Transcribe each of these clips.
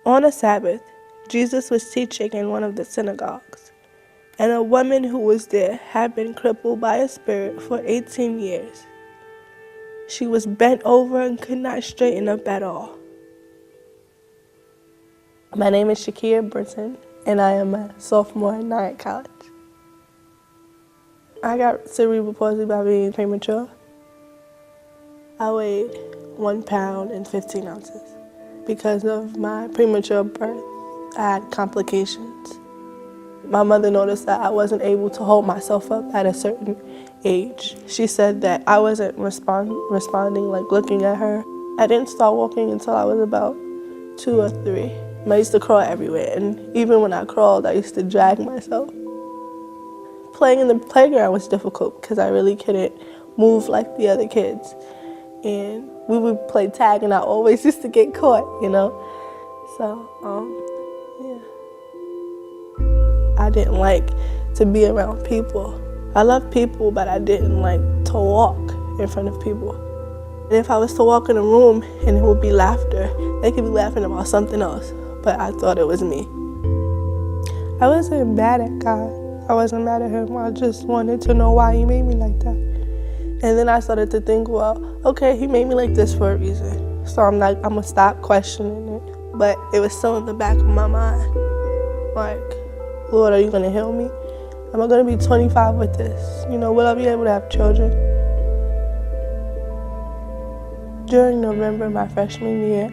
On a Sabbath, Jesus was teaching in one of the synagogues, and a woman who was there had been crippled by a spirit for 18 years. She was bent over and could not straighten up at all. My name is Shakira Brinson, and I am a sophomore at Nyack College. I got cerebral palsy by being premature. I weighed 1 pound and 15 ounces. Because of my premature birth, I had complications. My mother noticed that I wasn't able to hold myself up at a certain age. She said that I wasn't responding, like looking at her. I didn't start walking until I was about 2 or 3. I used to crawl everywhere, and even when I crawled, I used to drag myself. Playing in the playground was difficult because I really couldn't move like the other kids. And we would play tag, and I always used to get caught, you know? So, I didn't like to be around people. I love people, but I didn't like to walk in front of people. And if I was to walk in a room and it would be laughter, they could be laughing about something else, but I thought it was me. I wasn't mad at God. I wasn't mad at him. I just wanted to know why he made me like that. And then I started to think, well, okay, he made me like this for a reason. So I'm gonna stop questioning it. But it was still in the back of my mind. Like, Lord, are you gonna heal me? Am I gonna be 25 with this? You know, will I be able to have children? During November, my freshman year,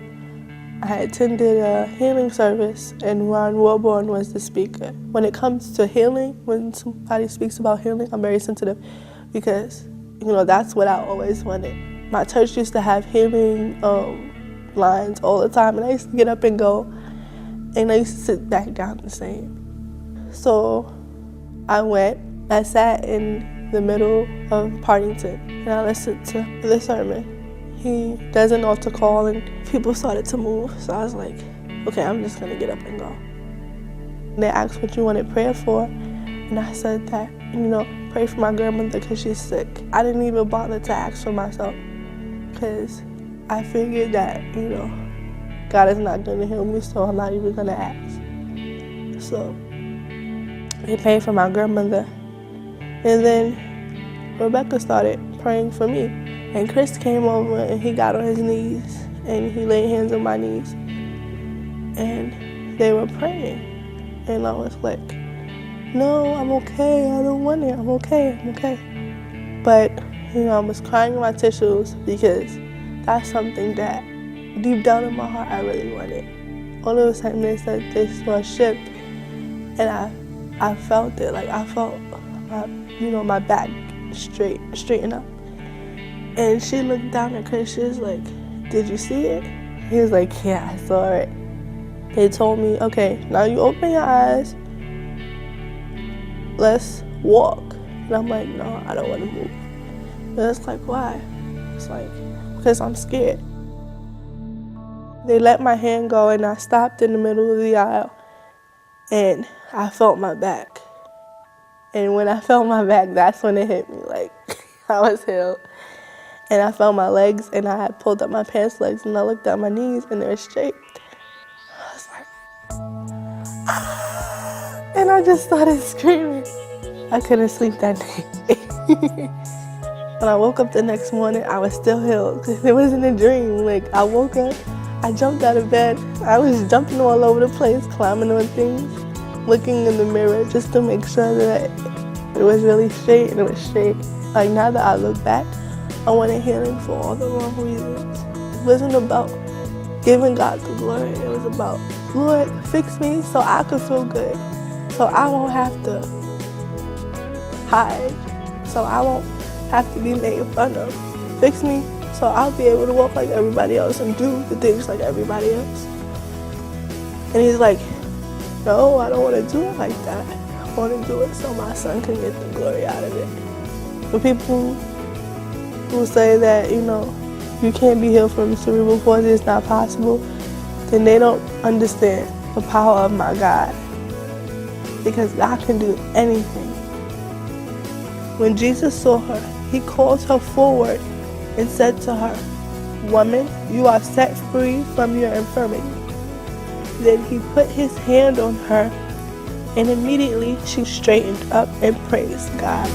I attended a healing service, and Ron Warborn was the speaker. When it comes to healing, when somebody speaks about healing, I'm very sensitive because, you know, that's what I always wanted. My church used to have healing lines all the time, and I used to get up and go, and I used to sit back down the same. So I went, I sat in the middle of Partington, and I listened to the sermon. He does an altar call, and people started to move, so I was like, okay, I'm just gonna get up and go. And they asked what you wanted prayer for, and I said that, you know, pray for my grandmother because she's sick. I didn't even bother to ask for myself because I figured that, you know, God is not going to heal me, so I'm not even going to ask. So they prayed for my grandmother. And then Rebecca started praying for me. And Chris came over and he got on his knees and he laid hands on my knees. And they were praying. And I was like, no, I'm okay, I don't want it, I'm okay. But, you know, I was crying in my tissues because that's something that deep down in my heart I really wanted. All of a sudden they said they saw a ship, and I felt it, like I felt my back straighten up. And she looked down at Chris, she was like, did you see it? He was like, yeah, I saw it. They told me, okay, now you open your eyes, let's walk. And I'm like, no, I don't want to move. And it's like, why? It's like, because I'm scared. They let my hand go and I stopped in the middle of the aisle and I felt my back. And when I felt my back, that's when it hit me, like I was healed. And I felt my legs and I had pulled up my pants legs and I looked at my knees and they were straight. I was like, ah! And I just started screaming. I couldn't sleep that night. When I woke up the next morning, I was still healed because it wasn't a dream. Like, I woke up, I jumped out of bed, I was jumping all over the place, climbing on things, looking in the mirror just to make sure that it was really straight, and it was straight. Like, now that I look back, I wanted healing for all the wrong reasons. It wasn't about giving God the glory. It was about, Lord, fix me so I could feel good, so I won't have to hide, so I won't have to be made fun of. Fix me so I'll be able to walk like everybody else and do the things like everybody else. And he's like, no, I don't want to do it like that. I want to do it so my son can get the glory out of it. For people who say that, you know, you can't be healed from cerebral palsy, it's not possible, then they don't understand the power of my God. Because God can do anything. When Jesus saw her, he called her forward and said to her, woman, you are set free from your infirmity. Then he put his hand on her, and immediately she straightened up and praised God.